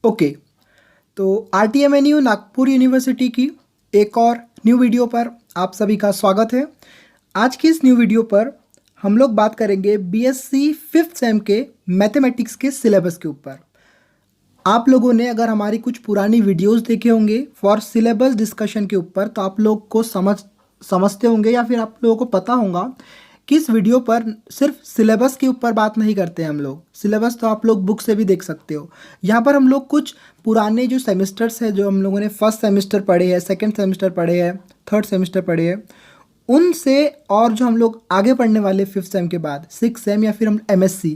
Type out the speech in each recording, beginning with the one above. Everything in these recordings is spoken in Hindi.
ओके, तो RTMNU नागपुर यूनिवर्सिटी की एक और न्यू वीडियो पर आप सभी का स्वागत है। आज की इस न्यू वीडियो पर हम लोग बात करेंगे BSc 5th सेम के मैथमेटिक्स के सिलेबस के ऊपर। आप लोगों ने अगर हमारी कुछ पुरानी वीडियोस देखे होंगे फॉर सिलेबस डिस्कशन के ऊपर, तो आप लोग को समझते होंगे या फिर आप लोगों को पता होगा कि इस वीडियो पर सिर्फ सिलेबस के ऊपर बात नहीं करते हैं हम लोग। सिलेबस तो आप लोग बुक से भी देख सकते हो। यहाँ पर हम लोग कुछ पुराने जो सेमेस्टर्स हैं, जो हम लोगों ने फर्स्ट सेमेस्टर पढ़े हैं, सेकंड सेमेस्टर पढ़े हैं, थर्ड सेमेस्टर पढ़े हैं, उनसे और जो हम लोग आगे पढ़ने वाले 5th सेम के बाद 6th सेम या फिर हम MSc,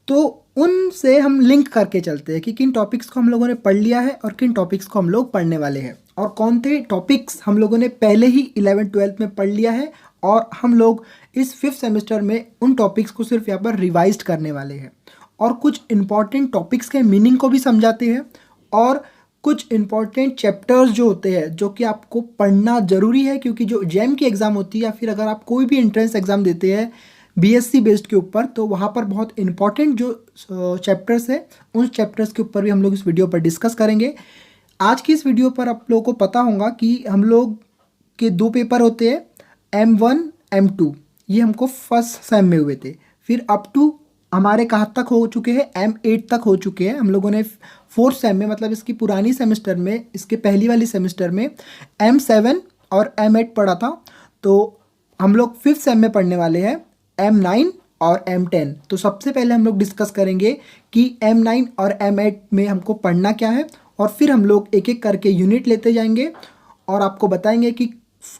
तो उनसे हम लिंक करके चलते हैं कि किन टॉपिक्स को हम लोगों ने पढ़ लिया है और किन टॉपिक्स को हम लोग पढ़ने वाले हैं, और कौन से टॉपिक्स हम लोगों ने पहले ही 11th-12th में पढ़ लिया है और हम लोग इस 5th सेमेस्टर में उन टॉपिक्स को सिर्फ यहाँ पर रिवाइज करने वाले हैं। और कुछ इंपॉर्टेंट टॉपिक्स के मीनिंग को भी समझाते हैं, और कुछ इंपॉर्टेंट चैप्टर्स जो होते हैं जो कि आपको पढ़ना ज़रूरी है, क्योंकि जो JEM की एग्ज़ाम होती है या फिर अगर आप कोई भी एंट्रेंस एग्ज़ाम देते हैं BSc बेस्ड के ऊपर, तो वहाँ पर बहुत इंपॉर्टेंट जो चैप्टर्स है उन चैप्टर्स के ऊपर भी हम लोग इस वीडियो पर डिस्कस करेंगे। आज की इस वीडियो पर आप लोगों को पता होगा कि हम लोग के 2 पेपर होते हैं, M1 M2, ये हमको फर्स्ट सेम में हुए थे। फिर अप टू हमारे कहाँ तक हो चुके हैं, M8 तक हो चुके हैं। हम लोगों ने 4th सेम में, मतलब इसकी पुरानी सेमेस्टर में, इसके पहली वाली सेमेस्टर में M7 और M8 पढ़ा था। तो हम लोग 5th सेम में पढ़ने वाले हैं M9 और M10। तो सबसे पहले हम लोग डिस्कस करेंगे कि M9 और M8 में हमको पढ़ना क्या है, और फिर हम लोग एक एक करके यूनिट लेते जाएंगे और आपको बताएंगे कि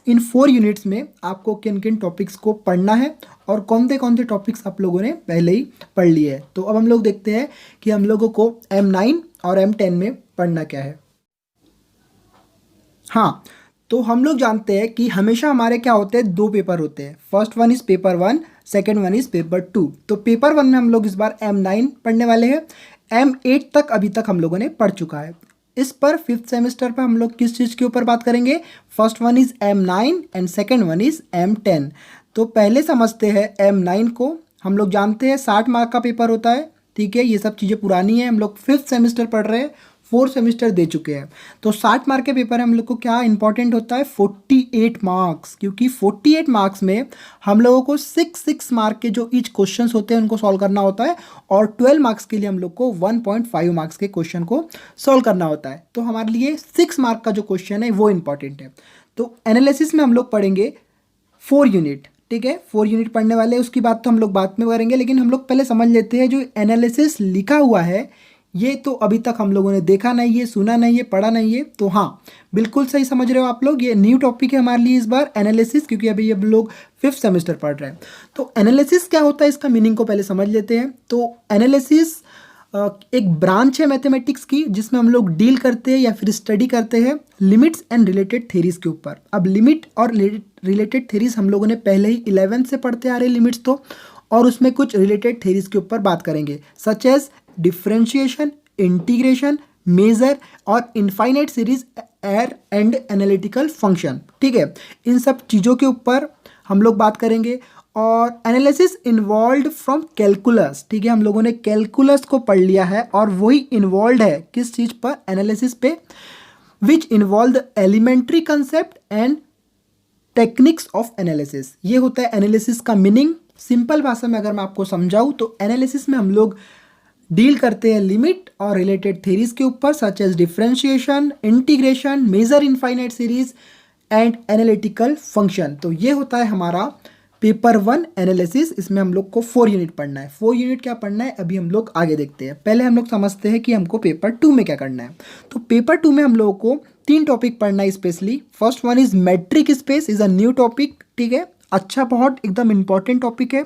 इन 4 यूनिट्स में आपको किन किन टॉपिक्स को पढ़ना है और कौन से टॉपिक्स आप लोगों ने पहले ही पढ़ लिए हैं। तो अब हम लोग देखते हैं कि हम लोगों को M9 और M10 में पढ़ना क्या है। हाँ, तो हम लोग जानते हैं कि हमेशा हमारे क्या होते हैं, 2 पेपर होते हैं। First one is paper 1, second one is paper 2। तो पेपर 1 में हम लोग इस बार M9 पढ़ने वाले हैं। M8 तक अभी तक हम लोगों ने पढ़ चुका है। इस पर 5th सेमेस्टर पर हम लोग किस चीज़ के ऊपर बात करेंगे, first one is M9 and second one is M10। तो पहले समझते हैं M9 को। हम लोग जानते हैं 60 मार्क का पेपर होता है, ठीक है। ये सब चीज़ें पुरानी है, हम लोग 5th सेमेस्टर पढ़ रहे हैं, 4 सेमेस्टर दे चुके हैं। तो 60 मार्क के पेपर हम लोग को क्या इंपॉर्टेंट होता है, 48 मार्क्स, क्योंकि 48 मार्क्स में हम लोगों को 6 मार्क के जो ईच क्वेश्चंस होते हैं उनको सॉल्व करना होता है, और 12 मार्क्स के लिए हम लोग को 1.5 मार्क्स के क्वेश्चन को सॉल्व करना होता है। तो हमारे लिए 6 मार्क का जो क्वेश्चन है वो इंपॉर्टेंट है। तो एनालिसिस में हम लोग पढ़ेंगे 4 यूनिट, ठीक है। 4 यूनिट पढ़ने वाले हैं, उसकी बात तो हम लोग बाद में करेंगे, लेकिन हम लोग पहले समझ लेते हैं जो एनालिसिस लिखा हुआ है ये तो अभी तक हम लोगों ने देखा नहीं है, सुना नहीं है, पढ़ा नहीं है। तो हाँ, बिल्कुल सही समझ रहे हो आप लोग, ये न्यू टॉपिक है हमारे लिए इस बार एनालिसिस, क्योंकि अभी ये लोग 5th सेमेस्टर पढ़ रहे हैं। तो एनालिसिस क्या होता है, इसका मीनिंग को पहले समझ लेते हैं। तो एनालिसिस एक ब्रांच है मैथमेटिक्स की, जिसमें हम लोग डील करते हैं या फिर स्टडी करते हैं लिमिट्स एंड रिलेटेड थेरीज के ऊपर। अब लिमिट और रिलेटेड थेरीज हम लोगों ने पहले ही 11th से पढ़ते आ रहे लिमिट्स तो, और उसमें कुछ रिलेटेड थेरीज के ऊपर बात करेंगे, such as differentiation, integration, measure और infinite series and analytical function, ठीक है। इन सब चीज़ों के ऊपर हम लोग बात करेंगे। और एनालिसिस इन्वॉल्व फ्रॉम कैलकुलस, ठीक है। हम लोगों ने कैलकुलस को पढ़ लिया है और वही इन्वॉल्व है किस चीज़ पर, एनालिसिस पे, which involve the elementary concept and techniques of analysis. ये होता है एनालिसिस का मीनिंग। सिंपल भाषा में अगर मैं आपको समझाऊँ तो एनालिसिस में हम लोग डील करते हैं लिमिट और रिलेटेड थेरीज के ऊपर, such as differentiation, integration, measure infinite series and analytical function. तो ये होता है हमारा पेपर 1 एनालिसिस। इसमें हम लोग को 4 यूनिट पढ़ना है। 4 यूनिट क्या पढ़ना है अभी हम लोग आगे देखते हैं। पहले हम लोग समझते हैं कि हमको पेपर 2 में क्या करना है। तो पेपर 2 में हम लोगों को 3 टॉपिक पढ़ना है specially. First one is metric space, is a new topic, ठीक है। अच्छा, बहुत एकदम इंपॉर्टेंट टॉपिक है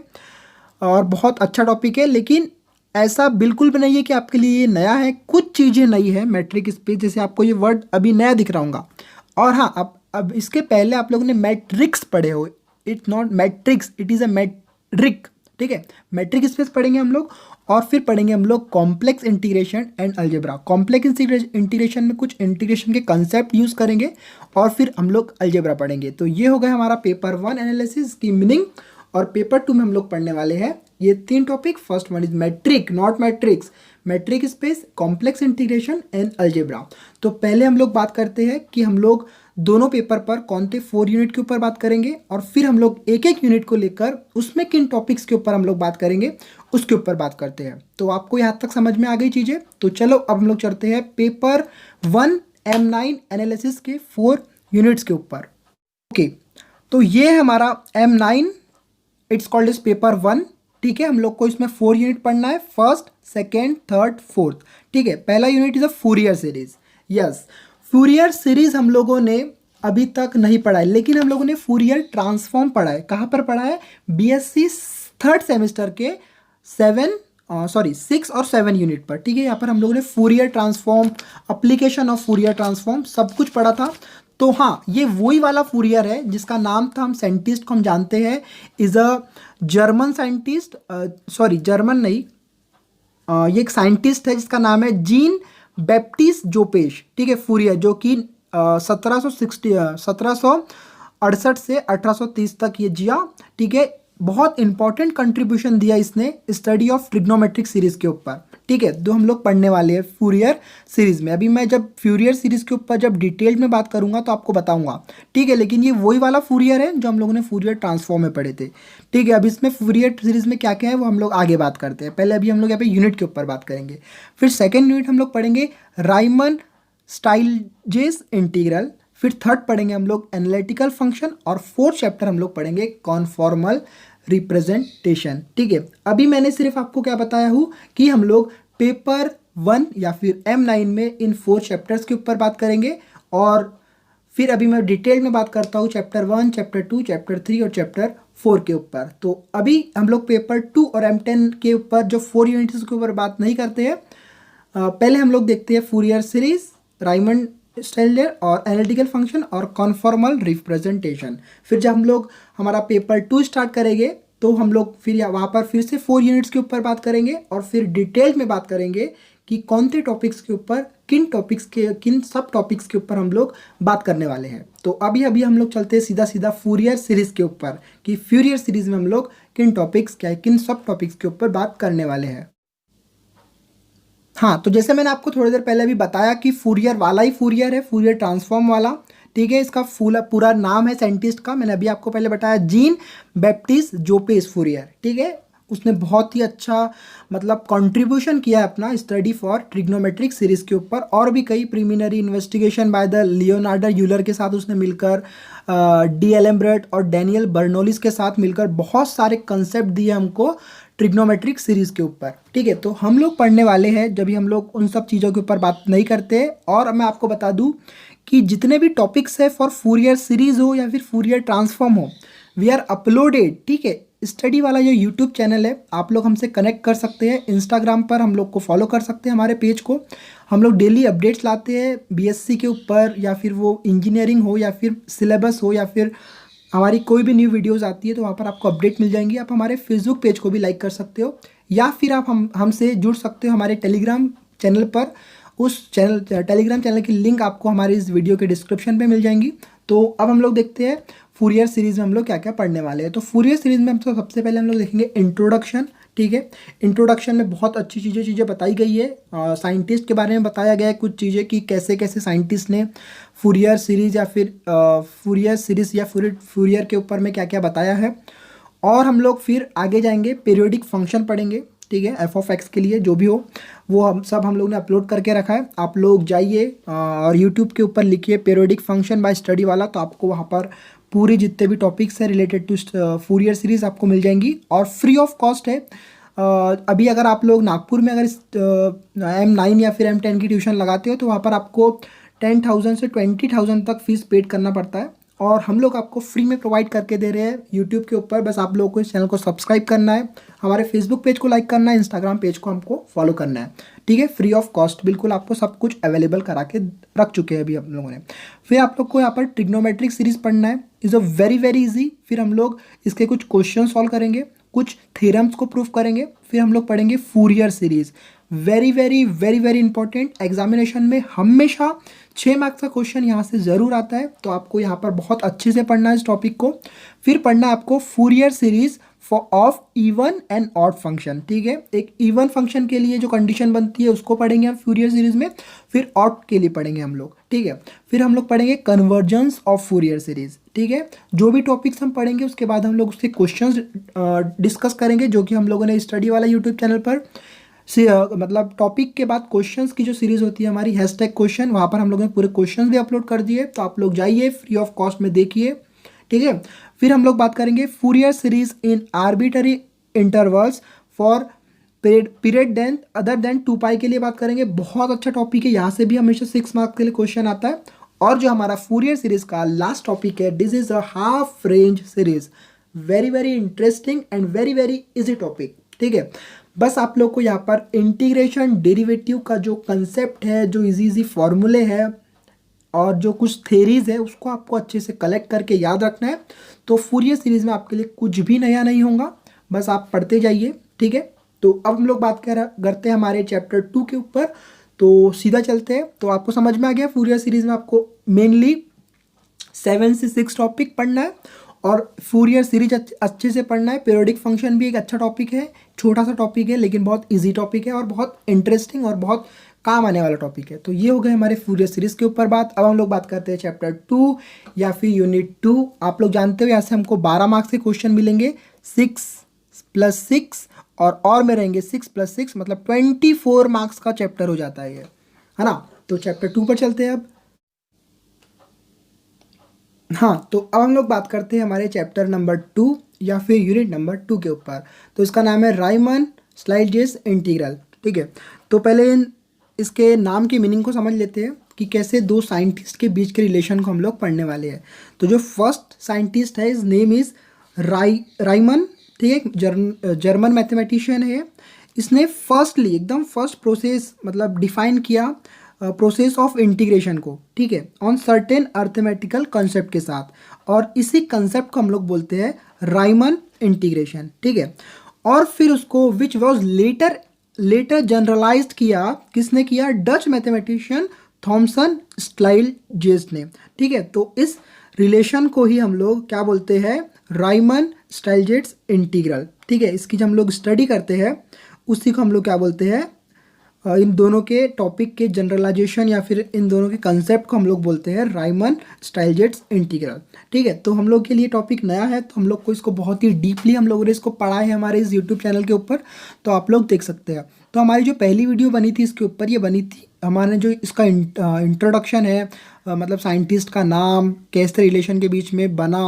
और बहुत अच्छा टॉपिक है, लेकिन ऐसा बिल्कुल भी नहीं है कि आपके लिए ये नया है। कुछ चीज़ें नई है मेट्रिक स्पेस, जैसे आपको ये वर्ड अभी नया दिख रहा होगा। और हाँ, अब इसके पहले आप लोगों ने मैट्रिक्स पढ़े हो, it's not matrix, it is a matric, ठीक है। मैट्रिक स्पेस पढ़ेंगे हम लोग, और फिर पढ़ेंगे हम लोग complex integration and algebra. Complex integration में कुछ इंटीग्रेशन के कंसेप्ट यूज़ करेंगे, और फिर हम लोग अलजेब्रा पढ़ेंगे। तो ये हो गया हमारा पेपर 1 एनालिसिस की मीनिंग। और पेपर 2 में हम लोग पढ़ने वाले हैं ये 3 topic. First one is metric, not matrix. Metric space, complex integration and algebra. तो पहले हम लोग बात करते हैं कि हम लोग दोनों पेपर पर कौन से 4 यूनिट के ऊपर बात करेंगे, और फिर हम लोग एक एक यूनिट को लेकर उसमें किन टॉपिक्स के ऊपर हम लोग बात करेंगे उसके ऊपर बात करते हैं। तो आपको यहाँ तक समझ में आ गई चीज़ें। तो चलो अब हम लोग चलते हैं पेपर 1 M9 एनालिसिस के 4 यूनिट्स के ऊपर। ओके, तो ये है हमारा M9, it's called is paper 1। ठीक है, हम लोग को इसमें 4 यूनिट पढ़ना है, फर्स्ट, सेकेंड, थर्ड, फोर्थ। ठीक है, पहला unit is a Fourier series. Yes, Fourier series हम लोगों ने अभी तक नहीं पढ़ा है, लेकिन हम लोगों ने फूरियर ट्रांसफॉर्म पढ़ा है। कहाँ पर पढ़ा है? BSc थर्ड सेमेस्टर के 6 और 7 यूनिट पर। ठीक है, यहाँ पर हम लोगों ने Fourier transform, application of Fourier transform सब कुछ पढ़ा था। तो हाँ, ये वही वाला फूरियर है जिसका नाम था, हम साइंटिस्ट को हम जानते हैं, is a German scientist, German नहीं, ये एक साइंटिस्ट है जिसका नाम है जीन बैप्टिस्ट जोपेश। ठीक है, फूरियर, जो कि 1768 से 1830 तक ये जिया। ठीक है, बहुत इंपॉर्टेंट कंट्रीब्यूशन दिया इसने स्टडी ऑफ ट्रिग्नोमेट्रिक सीरीज के ऊपर। ठीक है, जो हम लोग पढ़ने वाले हैं फूरियर सीरीज में। अभी मैं जब फ्यूरियर सीरीज के ऊपर जब डिटेल में बात करूंगा तो आपको बताऊंगा। ठीक है, लेकिन ये वही वाला फूरियर है जो हम लोगों ने फूरियर ट्रांसफॉर्म में पढ़े थे। ठीक है, अब इसमें फूरियर सीरीज में क्या क्या है वो हम लोग आगे बात करते हैं। पहले अभी हम लोग यहाँ पे यूनिट के ऊपर बात करेंगे, फिर सेकेंड यूनिट हम लोग पढ़ेंगे राइमन स्टाइलजेस इंटीग्रल, फिर थर्ड पढ़ेंगे हम लोग एनालिटिकल फंक्शन, और फोर्थ चैप्टर हम लोग पढ़ेंगे कॉन्फॉर्मल रिप्रेजेंटेशन। ठीक है, अभी मैंने सिर्फ आपको क्या बताया हूँ कि हम लोग पेपर 1 या फिर M9 में इन 4 चैप्टर्स के ऊपर बात करेंगे, और फिर अभी मैं डिटेल में बात करता हूँ चैप्टर 1, चैप्टर 2, चैप्टर 3 और चैप्टर 4 के ऊपर। तो अभी हम लोग पेपर 2 और M10 के ऊपर जो 4 यूनिट्स के ऊपर बात नहीं करते हैं। पहले हम लोग देखते हैं फूरियर सीरीज, राइमन स्टाइलर और एनालिटिकल फंक्शन और कॉन्फॉर्मल रिप्रेजेंटेशन। फिर जब हम लोग हमारा पेपर 2 स्टार्ट करेंगे तो हम लोग फिर वहाँ पर फिर से 4 यूनिट्स के ऊपर बात करेंगे, और फिर डिटेल में बात करेंगे कि कौन से टॉपिक्स के ऊपर, किन सब टॉपिक्स के ऊपर हम लोग बात करने वाले हैं। तो अभी हम लोग चलते हैं सीधा सीधा फूरियर सीरीज के ऊपर कि फ्यूरियर सीरीज में हम लोग किन टॉपिक्स क्या है, किन सब टॉपिक्स के ऊपर बात करने वाले हैं। हाँ, तो जैसे मैंने आपको थोड़ी देर पहले भी बताया कि फूरियर वाला ही फूरियर है, फूरियर ट्रांसफॉर्म वाला। ठीक है, इसका पूरा नाम है साइंटिस्ट का, मैंने अभी आपको पहले बताया, जीन बैप्टिस्ट जोपेश फूरियर। ठीक है, उसने बहुत ही अच्छा मतलब कंट्रीब्यूशन किया है अपना स्टडी फॉर ट्रिग्नोमेट्रिक सीरीज के ऊपर, और भी कई preliminary investigation by the Leonardo Euler के साथ उसने मिलकर, डी एलेम्बर्ट और डैनियल बर्नोलिस के साथ मिलकर बहुत सारे कंसेप्ट दिए हमको ट्रिग्नोमेट्रिक सीरीज के ऊपर। ठीक है, तो हम लोग पढ़ने वाले हैं, जब भी हम लोग उन सब चीज़ों के ऊपर बात नहीं करते। और मैं आपको बता दूं कि जितने भी टॉपिक्स है फॉर फूरियर सीरीज हो या फिर फूरियर ट्रांसफॉर्म हो, वी आर अपलोडेड। ठीक है, स्टडी वाला जो यूट्यूब चैनल है, आप लोग हमसे कनेक्ट कर सकते हैं, इंस्टाग्राम पर हम लोग को फॉलो कर सकते हैं, हमारे पेज को। हम लोग डेली अपडेट्स लाते हैं BSc के ऊपर, या फिर वो इंजीनियरिंग हो या फिर सिलेबस हो, या फिर हमारी कोई भी न्यू वीडियोस आती है तो वहाँ पर आपको अपडेट मिल जाएंगी। आप हमारे फेसबुक पेज को भी लाइक कर सकते हो, या फिर आप हमसे जुड़ सकते हो हमारे टेलीग्राम चैनल पर। टेलीग्राम चैनल की लिंक आपको हमारी इस वीडियो के डिस्क्रिप्शन पे मिल जाएंगी। तो अब हम लोग देखते हैं फूरियर सीरीज में हम लोग क्या क्या पढ़ने वाले हैं। तो फूरियर सीरीज में हम तो सबसे पहले हम लोग देखेंगे इंट्रोडक्शन। ठीक है, इंट्रोडक्शन में बहुत अच्छी चीज़ें बताई गई है, साइंटिस्ट के बारे में बताया गया है कुछ चीज़ें कि कैसे कैसे साइंटिस्ट ने फूरियर सीरीज या फिर फूरियर के ऊपर में क्या क्या बताया है। और हम लोग फिर आगे जाएंगे, पीरियोडिक फंक्शन पढ़ेंगे। ठीक है, f(x) के लिए जो भी हो वो हम लोग ने अपलोड करके रखा है। आप लोग जाइए और यूट्यूब के ऊपर लिखिए पीरियोडिक फंक्शन बाय स्टडी वाला, तो आपको वहाँ पर पूरी जितने भी टॉपिक्स है रिलेटेड टू फूरियर सीरीज आपको मिल जाएंगी, और फ्री ऑफ कॉस्ट है। अभी अगर आप लोग नागपुर में अगर M9 या फिर M10 की ट्यूशन लगाते हो तो वहाँ पर आपको 10,000 से 20,000 तक फीस पेड करना पड़ता है, और हम लोग आपको फ्री में प्रोवाइड करके दे रहे हैं यूट्यूब के ऊपर। बस आप लोगों को इस चैनल को सब्सक्राइब करना है, हमारे फेसबुक पेज को लाइक करना है, इंस्टाग्राम पेज को हमको फॉलो करना है। ठीक है, फ्री ऑफ कॉस्ट बिल्कुल आपको सब कुछ अवेलेबल करा के रख चुके हैं अभी हम लोगों ने। फिर आप लोग को यहाँ पर ट्रिग्नोमेट्रिक सीरीज पढ़ना है, इज़ अ वेरी ईजी। फिर हम लोग इसके कुछ क्वेश्चन सॉल्व करेंगे, कुछ थ्योरम्स को प्रूफ करेंगे। फिर हम लोग पढ़ेंगे Fourier series, very important. Examination में हमेशा 6 मार्क्स का क्वेश्चन यहाँ से ज़रूर आता है, तो आपको यहाँ पर बहुत अच्छे से पढ़ना है इस टॉपिक को। फिर पढ़ना है आपको Fourier series of even and odd function. ठीक है, एक इवन फंक्शन के लिए जो कंडीशन बनती है उसको पढ़ेंगे हम फूरियर सीरीज में, फिर ऑड के लिए पढ़ेंगे हम लोग। ठीक है, फिर हम लोग पढ़ेंगे कन्वर्जेंस ऑफ फूरियर सीरीज। ठीक है, जो भी टॉपिक्स हम पढ़ेंगे उसके बाद हम लोग उसके क्वेश्चंस डिस्कस करेंगे, जो कि हम लोगों ने स्टडी वाला यूट्यूब चैनल पर मतलब टॉपिक के बाद क्वेश्चंस की जो सीरीज होती है हमारी हैशटैग क्वेश्चन, वहाँ पर हम लोगों ने पूरे क्वेश्चंस भी अपलोड कर दिए, तो आप लोग जाइए फ्री ऑफ कॉस्ट में देखिए। ठीक है, फिर हम लोग बात करेंगे Fourier series in arbitrary intervals for period then other than 2π के लिए बात करेंगे। बहुत अच्छा टॉपिक है, यहाँ से भी हमेशा 6 मार्क्स के लिए क्वेश्चन आता है। और जो हमारा फूरियर सीरीज का लास्ट टॉपिक है, this is a half range series, very very interesting and very very easy topic. ठीक है, बस आप लोग को यहाँ पर इंटीग्रेशन डेरिवेटिव का जो कंसेप्ट है, जो इजी फॉर्मूले है और जो कुछ थेरीज है उसको आपको अच्छे से कलेक्ट करके याद रखना है। तो फूरियर सीरीज में आपके लिए कुछ भी नया नहीं होगा, बस आप पढ़ते जाइए। ठीक है, तो अब हम लोग बात करते हैं हमारे चैप्टर 2 के ऊपर, तो सीधा चलते हैं। तो आपको समझ में आ गया फूरियर सीरीज में आपको मेनली 7 से 6 टॉपिक पढ़ना है और फूरियर सीरीज अच्छे से पढ़ना है। पीरियोडिक फंक्शन भी एक अच्छा टॉपिक है, छोटा सा टॉपिक है लेकिन बहुत इजी टॉपिक है और बहुत इंटरेस्टिंग और बहुत काम आने वाला टॉपिक है। तो ये हो गए हमारे फूरियर सीरीज के ऊपर बात। अब हम लोग बात करते हैं चैप्टर 2 या फिर यूनिट 2। आप लोग जानते हो यहाँ से हमको 12 मार्क्स के क्वेश्चन मिलेंगे, 6 + 6 और में रहेंगे 6 + 6, मतलब 24 मार्क्स का चैप्टर हो जाता है ये, है ना। तो चैप्टर 2 पर चलते हैं अब। हाँ, तो अब हम लोग बात करते हैं हमारे चैप्टर नंबर 2 या फिर यूनिट नंबर 2 के ऊपर। तो इसका नाम है राइमन स्लाइजेस इंटीग्रल। ठीक है, तो पहले इसके नाम की मीनिंग को समझ लेते हैं कि कैसे दो साइंटिस्ट के बीच के रिलेशन को हम लोग पढ़ने वाले हैं। तो जो फर्स्ट साइंटिस्ट है, इज नेम इज राइमन। ठीक है, जर्मन मैथमेटिशियन है। इसने फर्स्टली एकदम फर्स्ट प्रोसेस मतलब डिफाइन किया प्रोसेस ऑफ इंटीग्रेशन को। ठीक है, ऑन सर्टेन अर्थमेटिकल कॉन्सेप्ट के साथ, और इसी कंसेप्ट को हम लोग बोलते हैं राइमन इंटीग्रेशन। ठीक है, और फिर उसको विच वॉज लेटर जनरलाइज्ड किया, किसने किया? डच मैथमेटिशियन थॉमसन स्टाइलजेस ने। ठीक है, तो इस रिलेशन को ही हम लोग क्या बोलते हैं? Riemann Stieltjes integral. ठीक है, इसकी जब हम लोग स्टडी करते हैं उसी को हम लोग क्या बोलते हैं? इन दोनों के टॉपिक के जनरलाइजेशन या फिर इन दोनों के कंसेप्ट को हम लोग बोलते हैं राइमन स्टाइलजेस इंटीग्रल। ठीक है, तो हम लोग के लिए टॉपिक नया है, तो हम लोग को इसको बहुत ही डीपली हम लोगों ने इसको पढ़ा है हमारे इस यूट्यूब चैनल के ऊपर, तो आप लोग देख सकते हैं। तो हमारी जो पहली वीडियो बनी थी इसके ऊपर, ये बनी थी हमारे जो इसका इंट्रोडक्शन है, मतलब साइंटिस्ट का नाम कैसे रिलेशन के बीच में बना,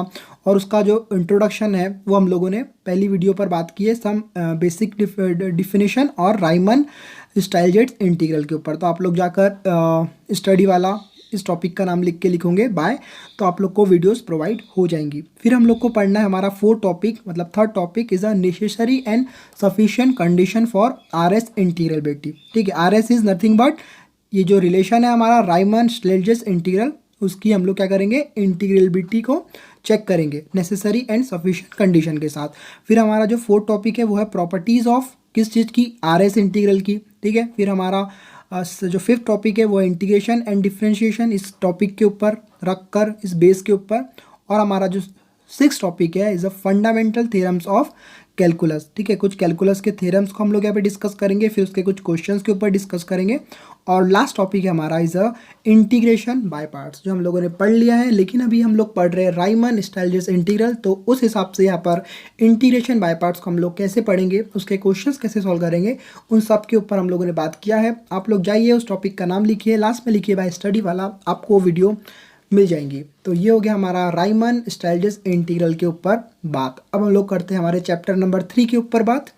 और उसका जो इंट्रोडक्शन है वो हम लोगों ने पहली वीडियो पर बात की है, सम बेसिक डिफिनेशन और राइमन स्टाइलजेस इंटीग्रल के ऊपर। तो आप लोग जाकर स्टडी वाला इस टॉपिक का नाम लिख के लिखोगे बाय, तो आप लोग को वीडियोस प्रोवाइड हो जाएंगी। फिर हम लोग को पढ़ना है हमारा 4th टॉपिक, मतलब 3rd topic is a necessary and sufficient condition for RS integrability. ठीक है, RS इज नथिंग बट ये जो रिलेशन है हमारा राइमन स्टाइलजेस इंटीग्रल, उसकी हम लोग क्या करेंगे? इंटीग्रेबिलिटी को चेक करेंगे नेसेसरी एंड सफिशिएंट कंडीशन के साथ। फिर हमारा जो 4th टॉपिक है वो है प्रॉपर्टीज़ ऑफ किस चीज़ की? RS इंटीग्रल की। ठीक है, फिर हमारा जो 5th टॉपिक है वो है इंटीग्रेशन एंड डिफरेंशिएशन, इस टॉपिक के ऊपर रख कर, इस बेस के ऊपर। और हमारा जो 6th टॉपिक है is a fundamental theorems of calculus. ठीक है, कुछ कैलकुलस के थ्योरम्स को हम लोग यहाँ पे डिस्कस करेंगे, फिर उसके कुछ क्वेश्चंस के ऊपर डिस्कस करेंगे। और लास्ट टॉपिक है हमारा is a integration by parts, जो हम लोगों ने पढ़ लिया है, लेकिन अभी हम लोग पढ़ रहे हैं राइमन स्टाइलजेस इंटीग्रल। तो उस हिसाब से यहाँ पर इंटीग्रेशन बाय पार्ट्स को हम लोग कैसे पढ़ेंगे, उसके क्वेश्चंस कैसे सॉल्व करेंगे, उन सब के ऊपर हम लोगों ने बात किया है। आप लोग जाइए उस टॉपिक का नाम लिखिए, लास्ट में लिखिए बाय स्टडी वाला, आपको वीडियो मिल जाएंगी। तो ये हो गया हमारा राइमन स्टाइलजेस इंटीग्रल के ऊपर बात। अब हम लोग करते हैं हमारे चैप्टर नंबर 3 के ऊपर बात।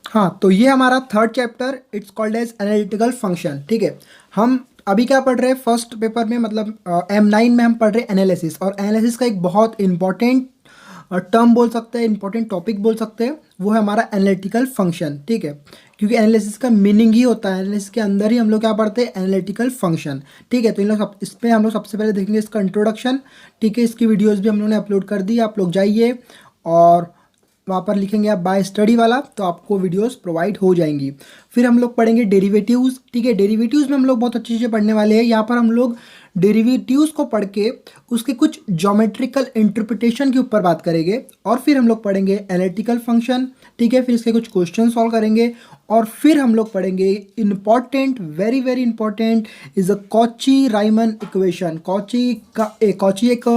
हाँ, तो ये हमारा 3rd chapter, it's called as analytical function. ठीक है, हम अभी क्या पढ़ रहे हैं फर्स्ट पेपर में, मतलब M9 में हम पढ़ रहे हैं एनालिसिस, और एनालिसिस का एक बहुत इंपॉर्टेंट टर्म बोल सकते हैं, इंपॉर्टेंट टॉपिक बोल सकते हैं, वो है हमारा एनालिटिकल फंक्शन। ठीक है, क्योंकि एनालिसिस का मीनिंग ही होता है, एनालिसिस के अंदर ही हम लोग क्या पढ़ते हैं? Analytical function. ठीक है, तो इन लोग इस पर हम लोग सबसे पहले देखेंगे इसका इंट्रोडक्शन। ठीक है, इसकी वीडियोस भी हम लोगों ने अपलोड कर दी, आप लोग जाइए और वहाँ पर लिखेंगे आप बाय स्टडी वाला, तो आपको वीडियोस प्रोवाइड हो जाएंगी। फिर हम लोग पढ़ेंगे डेरिवेटिव्स। ठीक है, डेरिवेटिव्स में हम लोग बहुत अच्छी चीज़ें पढ़ने वाले हैं। यहाँ पर हम लोग डेरिवेटिव्स को पढ़ के उसके कुछ ज्योमेट्रिकल इंटरप्रिटेशन के ऊपर बात करेंगे, और फिर हम लोग पढ़ेंगे एनालिटिकल फंक्शन। ठीक है, फिर इसके कुछ क्वेश्चन सॉल्व करेंगे, और फिर हम लोग पढ़ेंगे important, very very important is a Cauchy Riemann equation. Cauchy एक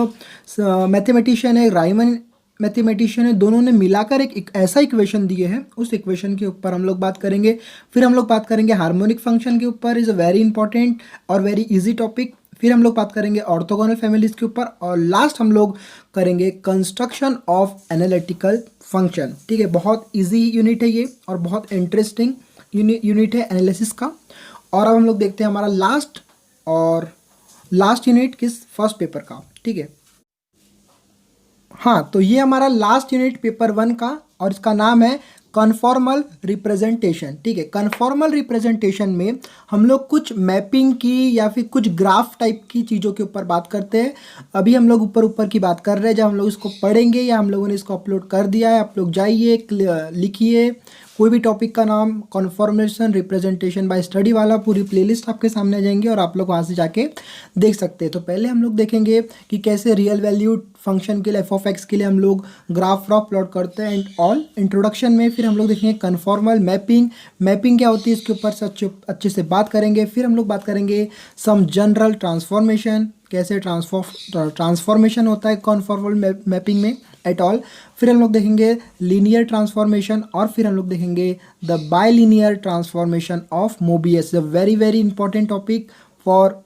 मैथमेटिशियन है, राइमन मैथमेटिशियन है, दोनों ने मिलाकर एक ऐसा इक्वेशन दिए हैं, उस इक्वेशन के ऊपर हम लोग बात करेंगे। फिर हम लोग बात करेंगे हार्मोनिक फंक्शन के ऊपर, इज़ अ वेरी इंपॉर्टेंट और वेरी इजी टॉपिक। फिर हम लोग बात करेंगे ऑर्थोगोनल फैमिलीज के ऊपर, और लास्ट हम लोग करेंगे कंस्ट्रक्शन ऑफ एनालिटिकल फंक्शन। ठीक है, बहुत इजी यूनिट है ये और बहुत इंटरेस्टिंग यूनिट है एनालिसिस का। और अब हम लोग देखते हैं हमारा लास्ट यूनिट किस फर्स्ट पेपर का। ठीक है, हाँ, तो ये हमारा लास्ट यूनिट पेपर 1 का, और इसका नाम है कन्फॉर्मल रिप्रेजेंटेशन। ठीक है, कन्फॉर्मल रिप्रेजेंटेशन में हम लोग कुछ मैपिंग की या फिर कुछ ग्राफ टाइप की चीज़ों के ऊपर बात करते हैं। अभी हम लोग ऊपर की बात कर रहे हैं, जब हम लोग इसको पढ़ेंगे या हम लोगों ने इसको अपलोड कर दिया है, आप लोग जाइए लिखिए कोई भी टॉपिक का नाम, कन्फॉर्मेशन रिप्रेजेंटेशन बाय स्टडी वाला, पूरी प्लेलिस्ट आपके सामने आ जाएंगे और आप लोग वहाँ से जाके देख सकते हैं। तो पहले हम लोग देखेंगे कि कैसे रियल वैल्यू फंक्शन के लिए, एफ ऑफ एक्स के लिए हम लोग ग्राफ प्लॉट करते हैं एंड ऑल इंट्रोडक्शन में। फिर हम लोग देखेंगे कन्फॉर्मल मैपिंग क्या होती है, इसके ऊपर से अच्छे से बात करेंगे। फिर हम लोग बात करेंगे सम जनरल ट्रांसफॉर्मेशन, कैसे ट्रांसफॉर्मेशन होता है कन्फॉर्मल मैपिंग में एट ऑल। फिर हम लोग देखेंगे लीनियर ट्रांसफॉर्मेशन, और फिर हम लोग देखेंगे the bilinear transformation of Mobius, the very very important topic for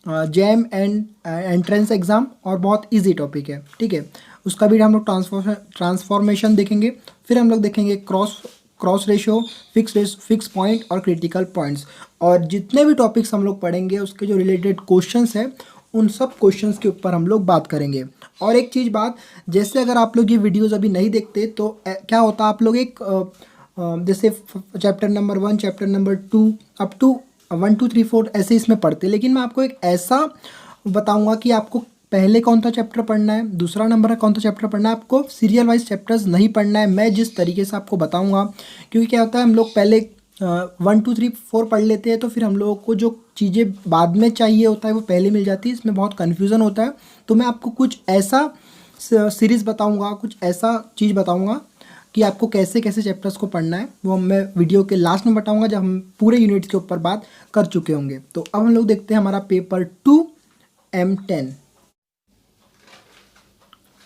JAM and entrance exam, और बहुत इजी टॉपिक है। ठीक है, उसका भी हम लोग ट्रांसफॉर्मेशन देखेंगे। फिर हम लोग देखेंगे क्रॉस रेशियो, फिक्स पॉइंट और क्रिटिकल पॉइंट्स, और जितने भी टॉपिक्स हम लोग पढ़ेंगे उसके जो रिलेटेड क्वेश्चंस हैं उन सब क्वेश्चंस के ऊपर हम लोग बात करेंगे। और एक चीज़ बात, जैसे अगर आप लोग ये वीडियोस अभी नहीं देखते तो क्या होता, आप लोग एक जैसे chapter number 1, chapter number 2 to टू 1 2 3 4 ऐसे इसमें पढ़ते, लेकिन मैं आपको एक ऐसा बताऊंगा कि आपको पहले कौन सा चैप्टर पढ़ना है, दूसरा नंबर है कौन सा चैप्टर पढ़ना है, आपको सीरियल वाइज चैप्टर्स नहीं पढ़ना है। मैं जिस तरीके से आपको बताऊंगा, क्योंकि क्या होता है हम लोग पहले 1 2 3 4 पढ़ लेते हैं, तो फिर हम लोगों को जो चीज़ें बाद में चाहिए होता है वो पहले मिल जाती है, इसमें बहुत कन्फ्यूज़न होता है। तो मैं आपको कुछ ऐसा सीरीज़ बताऊंगा, कुछ ऐसा चीज़ बताऊंगा कि आपको कैसे कैसे चैप्टर्स को पढ़ना है, वो मैं वीडियो के लास्ट में बताऊंगा जब हम पूरे यूनिट्स के ऊपर बात कर चुके होंगे। तो अब हम लोग देखते हैं हमारा पेपर 2 M10।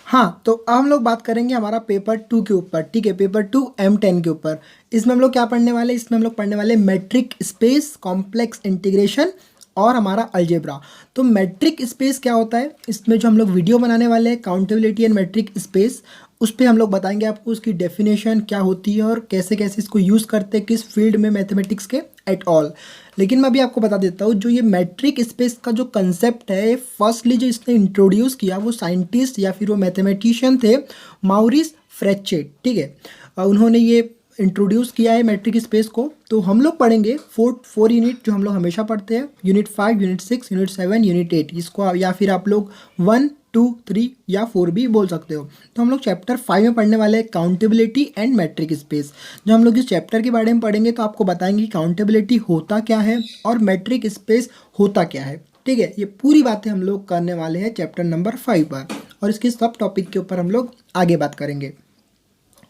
हाँ, तो अब हम लोग बात करेंगे हमारा पेपर 2 के ऊपर। ठीक है, पेपर 2 M10 के ऊपर। इसमें हम लोग क्या पढ़ने वाले, इसमें हम लोग पढ़ने वाले मैट्रिक स्पेस, कॉम्प्लेक्स इंटीग्रेशन और हमारा अलजेब्रा। तो मैट्रिक स्पेस क्या होता है, इसमें जो हम लोग वीडियो बनाने वाले हैं काउंटेबिलिटी एंड मैट्रिक स्पेस, उस पर हम लोग बताएंगे आपको उसकी डेफिनेशन क्या होती है और कैसे कैसे इसको यूज़ करते हैं किस फील्ड में मैथमेटिक्स के एट ऑल। लेकिन मैं अभी आपको बता देता हूँ, जो ये मैट्रिक स्पेस का जो कंसेप्ट है, फर्स्टली जो इसने इंट्रोड्यूस किया वो साइंटिस्ट या फिर वो मैथमेटिशियन थे मॉरिस फ्रेच्चेट। ठीक है, उन्होंने ये इंट्रोड्यूस किया है मैट्रिक स्पेस को। तो हम लोग पढ़ेंगे फोर यूनिट जो हम लोग हमेशा पढ़ते हैं, यूनिट 5, यूनिट 6, यूनिट 7, यूनिट 8, इसको या फिर आप लोग 1 2 3 या 4 भी बोल सकते हो। तो हम लोग चैप्टर 5 में पढ़ने वाले हैं काउंटेबिलिटी एंड मैट्रिक स्पेस। जब हम लोग इस चैप्टर के बारे में पढ़ेंगे तो आपको बताएंगे काउंटेबिलिटी होता क्या है और मैट्रिक स्पेस होता क्या है। ठीक है, ये पूरी बातें हम लोग करने वाले हैं चैप्टर नंबर 5 पर, और इसके सब टॉपिक के ऊपर हम लोग आगे बात करेंगे।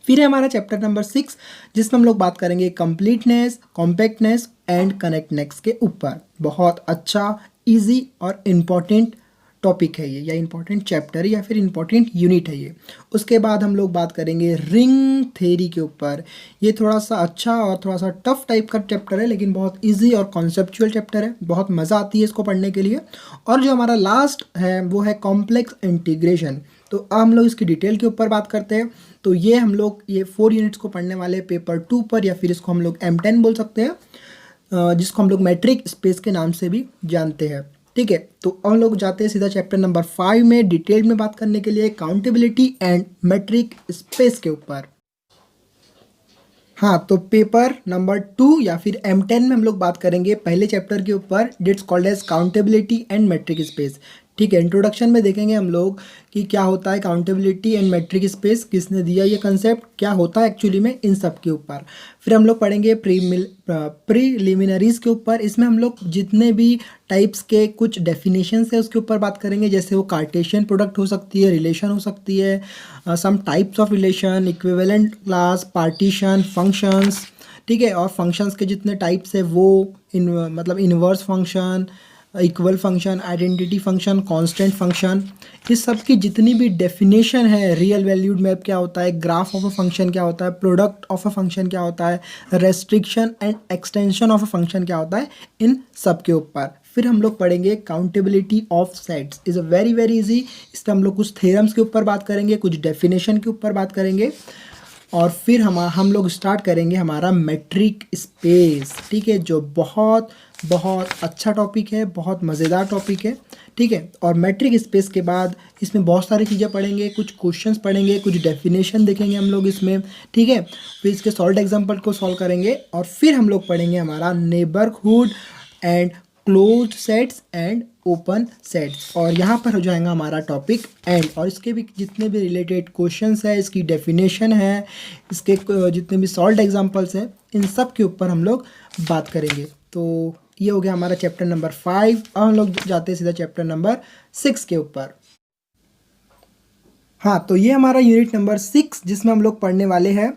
फिर है हमारा चैप्टर नंबर 6, जिसमें हम लोग बात करेंगे कंप्लीटनेस, कॉम्पैक्टनेस एंड कनेक्टनेस के ऊपर। बहुत अच्छा, इजी और इम्पॉर्टेंट टॉपिक है ये, या इम्पॉर्टेंट चैप्टर या फिर इम्पॉर्टेंट यूनिट है ये। उसके बाद हम लोग बात करेंगे रिंग थ्योरी के ऊपर। ये थोड़ा सा अच्छा और थोड़ा सा टफ टाइप का चैप्टर है, लेकिन बहुत इजी और कॉन्सेप्चुअल चैप्टर है, बहुत मज़ा आती है इसको पढ़ने के लिए। और जो हमारा लास्ट है वो है कॉम्प्लेक्स इंटीग्रेशन। तो अब हम लोग इसकी डिटेल के ऊपर बात करते हैं। तो ये हम लोग ये 4 यूनिट्स को पढ़ने वाले पेपर 2 पर, या फिर इसको हम लोग M10 बोल सकते हैं, जिसको हम लोग मैट्रिक स्पेस के नाम से भी जानते हैं। ठीक है, तो हम लोग जाते हैं सीधा चैप्टर नंबर 5 में डिटेल में बात करने के लिए काउंटेबिलिटी एंड मैट्रिक स्पेस के ऊपर। हाँ, तो पेपर नंबर 2 या फिर M10 में हम लोग बात करेंगे पहले चैप्टर के ऊपर, it's called as countability and metric space. ठीक है। इंट्रोडक्शन में देखेंगे हम लोग कि क्या होता है काउंटेबिलिटी एंड मेट्रिक स्पेस, किसने दिया ये कंसेप्ट, क्या होता है एक्चुअली में, इन सब के ऊपर। फिर हम लोग पढ़ेंगे प्रीलिमिनरीज के ऊपर। इसमें हम लोग जितने भी टाइप्स के कुछ डेफिनेशंस है उसके ऊपर बात करेंगे, जैसे वो कार्टेशियन प्रोडक्ट हो सकती है, रिलेशन हो सकती है, some types of relation, equivalent class, partition, functions. ठीक है। और फंक्शंस के जितने टाइप्स है वो मतलब inverse function, equal function, identity function, constant function, इस सब की जितनी भी डेफिनेशन है, रियल वैल्यूड मैप क्या होता है, ग्राफ ऑफ अ फंक्शन क्या होता है, प्रोडक्ट ऑफ अ फंक्शन क्या होता है, restriction and extension of a function क्या होता है, इन सब के ऊपर। फिर हम लोग पढ़ेंगे accountability of sets, is a very very easy. इस पर हम लोग कुछ थ्योरम्स के ऊपर बात करेंगे, कुछ डेफिनेशन के ऊपर बात करेंगे, और फिर हम लोग स्टार्ट करेंगे हमारा मेट्रिक स्पेस। ठीक है, जो बहुत बहुत अच्छा टॉपिक है, बहुत मज़ेदार टॉपिक है। ठीक है। और मेट्रिक स्पेस के बाद इसमें बहुत सारी चीज़ें पढ़ेंगे, कुछ क्वेश्चंस पढ़ेंगे, कुछ डेफिनेशन देखेंगे हम लोग इसमें। ठीक है। फिर इसके सॉल्व एग्जांपल को सॉल्व करेंगे, और फिर हम लोग पढ़ेंगे हमारा neighbourhood and closed sets and open sets, और यहाँ पर हो जाएगा हमारा टॉपिक एंड। और इसके भी जितने भी रिलेटेड क्वेश्चंस है, इसकी डेफिनेशन है, इसके जितने भी सॉल्व एग्जांपल्स हैं, इन सब के ऊपर हम लोग बात करेंगे। तो ये हो गया हमारा चैप्टर नंबर 5। अब हम लोग जाते हैं सीधा चैप्टर नंबर 6 के ऊपर। हाँ, तो ये हमारा यूनिट नंबर 6, जिसमें हम लोग पढ़ने वाले हैं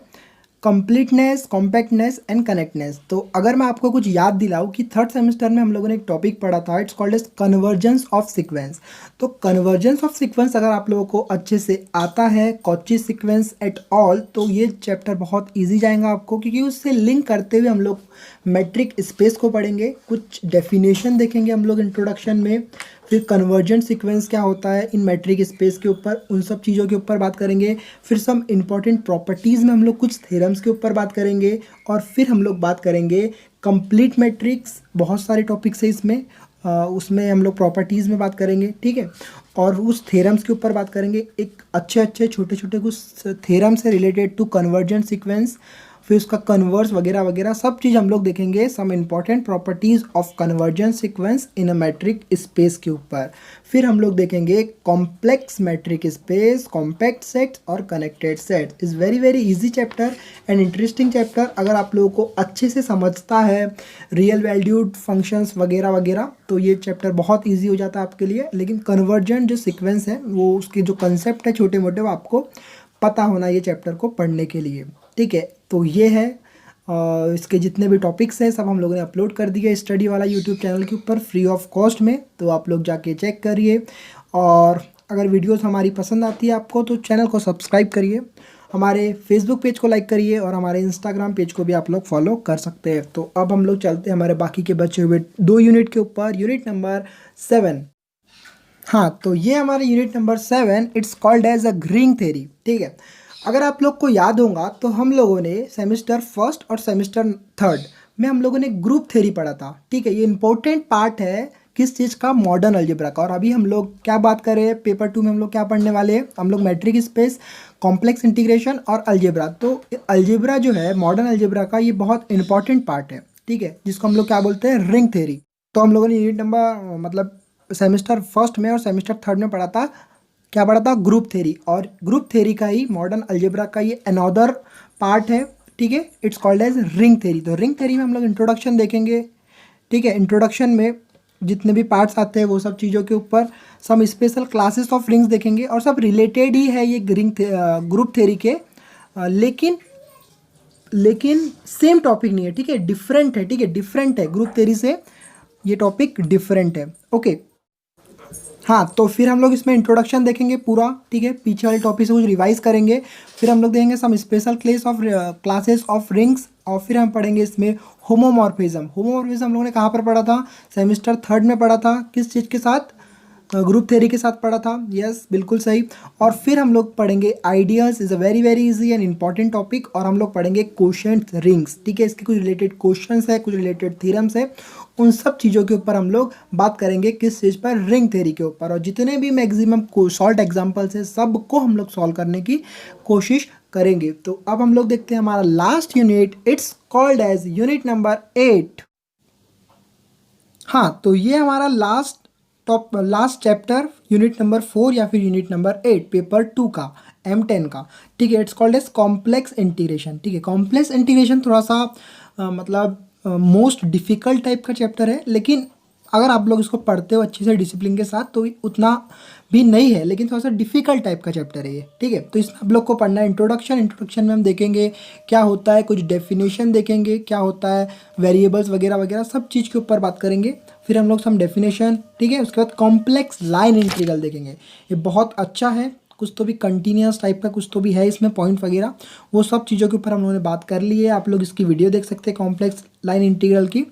कंप्लीटनेस, कॉम्पैक्टनेस एंड कनेक्टनेस। तो अगर मैं आपको कुछ याद दिलाऊं कि थर्ड सेमेस्टर में हम लोगों ने एक टॉपिक पढ़ा था, it's called as convergence of sequence. तो कन्वर्जेंस ऑफ सीक्वेंस अगर आप लोगों को अच्छे से आता है, कॉची सीक्वेंस एट ऑल, तो ये चैप्टर बहुत इजी जाएगा आपको, क्योंकि उससे लिंक करते हुए हम लोग मैट्रिक स्पेस को पढ़ेंगे, कुछ डेफिनेशन देखेंगे हम लोग इंट्रोडक्शन में, फिर कन्वर्जेंट सीक्वेंस क्या होता है इन मैट्रिक स्पेस के ऊपर, उन सब चीज़ों के ऊपर बात करेंगे। फिर सम इम्पॉर्टेंट प्रॉपर्टीज़ में हम लोग कुछ थ्योरम्स के ऊपर बात करेंगे, और फिर हम लोग बात करेंगे कंप्लीट मैट्रिक्स। बहुत सारे टॉपिक्स है इसमें, उसमें हम लोग प्रॉपर्टीज़ में बात करेंगे। ठीक है। और उस थ्योरम्स के ऊपर बात करेंगे, एक अच्छे अच्छे छोटे छोटे कुछ थ्योरम्स है रिलेटेड टू कन्वर्जेंट सीक्वेंस, फिर उसका कन्वर्स वगैरह वगैरह सब चीज़ हम लोग देखेंगे, some important properties of convergent sequence in a metric space के ऊपर। फिर हम लोग देखेंगे complex metric space, compact sets और connected sets. Is very very easy chapter and interesting chapter. अगर आप लोगों को अच्छे से समझता है रियल वैल्यूड फंक्शंस वगैरह वगैरह, तो ये चैप्टर बहुत ईजी हो जाता है आपके लिए। लेकिन कन्वर्जेंट जो सीक्वेंस है, वो उसके जो कंसेप्ट है छोटे मोटे, वो आपको पता होना ये चैप्टर को पढ़ने के लिए। ठीक है। तो ये है इसके जितने भी टॉपिक्स हैं सब हम लोगों ने अपलोड कर दिए स्टडी वाला यूट्यूब चैनल के ऊपर फ्री ऑफ कॉस्ट में, तो आप लोग जाके चेक करिए। और अगर वीडियोस हमारी पसंद आती है आपको, तो चैनल को सब्सक्राइब करिए, हमारे फेसबुक पेज को लाइक करिए, और हमारे इंस्टाग्राम पेज को भी आप लोग फॉलो कर सकते हैं। तो अब हम लोग चलते हैं हमारे बाकी के बचे हुए 2 यूनिट के ऊपर, यूनिट नंबर 7। हाँ, तो ये हमारा unit number 7, it's called as a ring theory. ठीक है। अगर आप लोग को याद होगा तो हम लोगों ने सेमेस्टर फर्स्ट और सेमेस्टर थर्ड में हम लोगों ने ग्रुप थ्योरी पढ़ा था। ठीक है। ये इंपॉर्टेंट पार्ट है किस चीज़ का, मॉडर्न अलजेब्रा का। और अभी हम लोग क्या बात कर रहे हैं, पेपर 2 में हम लोग क्या पढ़ने वाले हैं, हम लोग मैट्रिक स्पेस, कॉम्प्लेक्स इंटीग्रेशन और अलजेब्रा। तो अलजेब्रा जो है मॉडर्न अलजेब्रा का, ये बहुत इंपॉर्टेंट पार्ट है। ठीक है। जिसको हम लोग क्या बोलते हैं, रिंग थ्योरी। तो हम लोगों ने यूनिट नंबर मतलब सेमेस्टर फर्स्ट में और सेमेस्टर थर्ड में पढ़ा था, क्या पढ़ा था, ग्रुप थ्योरी। और ग्रुप थ्योरी का ही मॉडर्न अलजेब्रा का ये अनदर पार्ट है। ठीक है। It's called as ring theory. तो रिंग थ्योरी में हम लोग इंट्रोडक्शन देखेंगे। ठीक है। इंट्रोडक्शन में जितने भी पार्ट्स आते हैं वो सब चीज़ों के ऊपर some special classes of rings देखेंगे, और सब रिलेटेड ही है ये ग्रुप थ्योरी के, लेकिन सेम टॉपिक नहीं है। ठीक है। डिफरेंट है। ठीक है। डिफरेंट है, ग्रुप थ्योरी से ये टॉपिक डिफरेंट है। ओके। हाँ, तो फिर हम लोग इसमें इंट्रोडक्शन देखेंगे पूरा। ठीक है। पीछे वाले टॉपिक से कुछ रिवाइज करेंगे, फिर हम लोग देखेंगे some special classes of rings, और फिर हम पढ़ेंगे इसमें होमोमॉर्फिज्म। होमोमॉर्फिज्म हम लोगों ने कहाँ पर पढ़ा था, सेमेस्टर थर्ड में पढ़ा था, किस चीज़ के साथ, ग्रुप थ्योरी के साथ पढ़ा था। यस, बिल्कुल सही। और फिर हम लोग पढ़ेंगे ideals, is a very very easy and important topic. और हम लोग पढ़ेंगे क्वोशंट रिंग्स। ठीक है। इसके कुछ रिलेटेड क्वेश्चंस है, कुछ रिलेटेड थ्योरम्स है, उन सब चीज़ों के ऊपर हम लोग बात करेंगे, किस चीज़ पर, रिंग थ्योरी के ऊपर। और जितने भी मैक्सिमम सॉल्व एग्जाम्पल्स है सबको हम लोग सॉल्व करने की कोशिश करेंगे। तो अब हम लोग देखते हैं हमारा last unit, it's called as unit number 8। हाँ, तो ये हमारा last top last chapter unit number 4 या फिर यूनिट नंबर 8 पेपर 2 का M10 का, ठीक है। It's called as complex integration, ठीक है। कॉम्प्लेक्स इंटीग्रेशन थोड़ा सा मतलब मोस्ट डिफ़िकल्ट टाइप का चैप्टर है, लेकिन अगर आप लोग इसको पढ़ते हो अच्छे से डिसिप्लिन के साथ तो उतना भी नहीं है, लेकिन थोड़ा सा डिफ़िकल्ट टाइप का चैप्टर है ये, ठीक है। तो इसमें आप लोग को पढ़ना है इंट्रोडक्शन में हम देखेंगे क्या होता है, कुछ डेफिनेशन देखेंगे क्या होता है, वेरिएबल्स वगैरह वगैरह सब चीज़ के ऊपर बात करेंगे। फिर हम लोग सम डेफिनेशन, ठीक है। उसके बाद कॉम्प्लेक्स लाइन इंटीग्रल देखेंगे, ये बहुत अच्छा है, कुछ तो भी कंटिन्यूस टाइप का कुछ तो भी है इसमें पॉइंट वगैरह, वो सब चीज़ों के ऊपर हम लोगों ने बात कर ली है। आप लोग इसकी वीडियो देख सकते हैं कॉम्प्लेक्स लाइन इंटीग्रल की।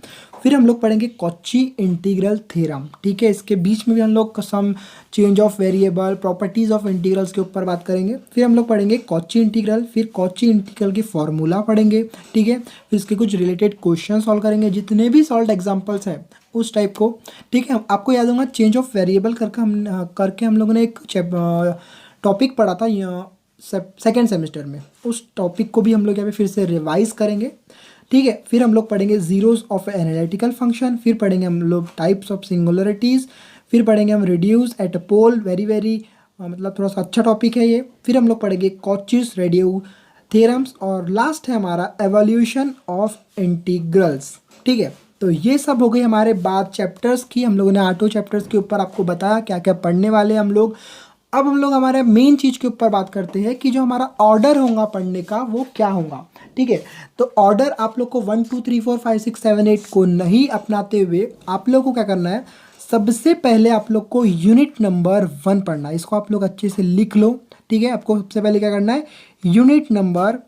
फिर हम लोग पढ़ेंगे कॉची इंटीग्रल थ्योरम, ठीक है। इसके बीच में भी हम लोग some change of variable, properties of integrals के ऊपर बात करेंगे। फिर हम लोग पढ़ेंगे कॉची इंटीग्रल, फिर कॉची इंटीग्रल की फॉर्मूला पढ़ेंगे, ठीक है। फिर इसके कुछ रिलेटेड क्वेश्चन सॉल्व करेंगे, जितने भी सॉल्व एग्जाम्पल्स हैं उस टाइप को, ठीक है। आपको याद होगा चेंज ऑफ वेरिएबल करके हम लोगों ने एक टॉपिक पढ़ा था सेकेंड सेमेस्टर में, उस टॉपिक को भी हम लोग यहाँ पे फिर से रिवाइज करेंगे, ठीक है। फिर हम लोग पढ़ेंगे जीरोस ऑफ एनालिटिकल फंक्शन, फिर पढ़ेंगे हम लोग टाइप्स ऑफ सिंगुलरिटीज़, फिर पढ़ेंगे हम रिड्यूस एट अ पोल, वेरी मतलब थोड़ा सा अच्छा टॉपिक है ये। फिर हम लोग पढ़ेंगे कॉचीज रेडियो थ्योरम्स, और लास्ट है हमारा एवोल्यूशन ऑफ इंटीग्रल्स, ठीक है। तो ये सब हो गई हमारे बाद चैप्टर्स की, हम लोगों ने 8 चैप्टर्स के ऊपर आपको बताया क्या क्या पढ़ने वाले हम लोग। अब हम लोग हमारे मेन चीज़ के ऊपर बात करते हैं कि जो हमारा ऑर्डर होगा पढ़ने का वो क्या होगा, ठीक है। तो ऑर्डर आप लोग को 1 2 3 4 5 6 7 8 को नहीं अपनाते हुए आप लोग को क्या करना है, सबसे पहले आप लोग को यूनिट नंबर 1 पढ़ना है। इसको आप लोग अच्छे से लिख लो, ठीक है। आपको सबसे पहले क्या करना है, यूनिट नंबर,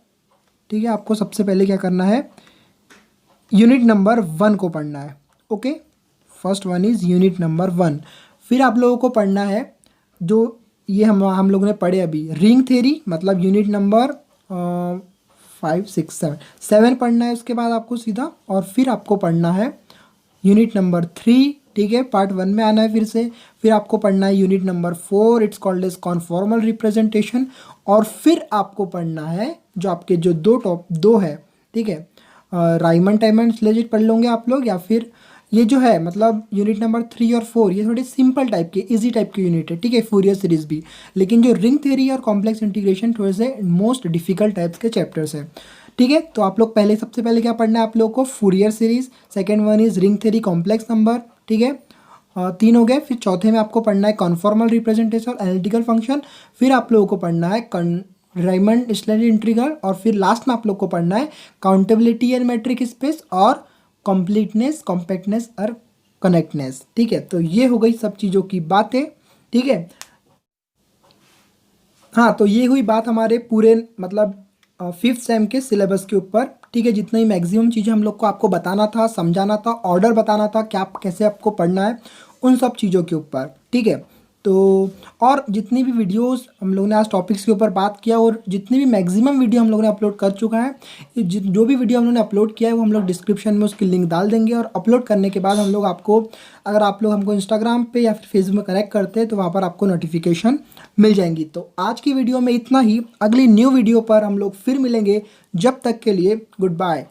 ठीक है, आपको सबसे पहले क्या करना है, यूनिट नंबर 1 को पढ़ना है, okay. First one is unit number 1। फिर आप लोगों को पढ़ना है जो ये हम लोगों ने पढ़े अभी रिंग थ्योरी, मतलब यूनिट नंबर 5 6 7 पढ़ना है उसके बाद आपको सीधा। और फिर आपको पढ़ना है यूनिट नंबर 3, ठीक है, पार्ट 1 में आना है फिर से। फिर आपको पढ़ना है unit number 4, it's called as conformal representation. और फिर आपको पढ़ना है जो आपके जो दो है, ठीक है, राइमन टाइमन लेजिट पढ़ लोगे आप लोग, या फिर ये जो है मतलब यूनिट नंबर 3 और 4 ये थोड़े सिंपल टाइप के इजी टाइप के यूनिट है, ठीक है, फूरियर सीरीज भी। लेकिन जो रिंग थ्योरी और कॉम्प्लेक्स इंटीग्रेशन थोड़े से मोस्ट डिफिकल्ट टाइप्स के चैप्टर्स हैं, ठीक है। तो आप लोग सबसे पहले क्या पढ़ना है आप लोगों को, Fourier series. Second one is ring theory complex number, ठीक है, 3 हो गए। फिर चौथे में आपको पढ़ना है कॉन्फॉर्मल रिप्रेजेंटेशन एनालिटिकल फंक्शन। फिर आप लोगों को पढ़ना है राइमन स्लेजिट इंटीग्रल। और फिर लास्ट में आप लोग को पढ़ना है काउंटेबिलिटी एंड मैट्रिक स्पेस और कंप्लीटनेस, कॉम्पैक्टनेस और कनेक्टनेस, ठीक है। तो ये हो गई सब चीज़ों की बातें, ठीक है। हाँ, तो ये हुई बात हमारे पूरे मतलब 5th सेम के सिलेबस के ऊपर, ठीक है। जितना ही मैक्सिमम चीज़ें हम लोग को आपको बताना था, समझाना था, ऑर्डर बताना था क्या कैसे आपको पढ़ना है, उन सब चीज़ों के ऊपर, ठीक है। तो और जितनी भी वीडियोस हम लोगों ने आज टॉपिक्स के ऊपर बात किया, और जितनी भी मैक्सिमम वीडियो हम लोगों ने अपलोड कर चुका है, जो भी वीडियो हम लोगों ने अपलोड किया है वो हम लोग डिस्क्रिप्शन में उसकी लिंक डाल देंगे। और अपलोड करने के बाद हम लोग आपको, अगर आप लोग हमको इंस्टाग्राम पे या फिर फेसबुक में कनेक्ट करते हैं तो वहाँ पर आपको नोटिफिकेशन मिल जाएंगी। तो आज की वीडियो में इतना ही, अगली न्यू वीडियो पर हम लोग फिर मिलेंगे। जब तक के लिए गुड बाय।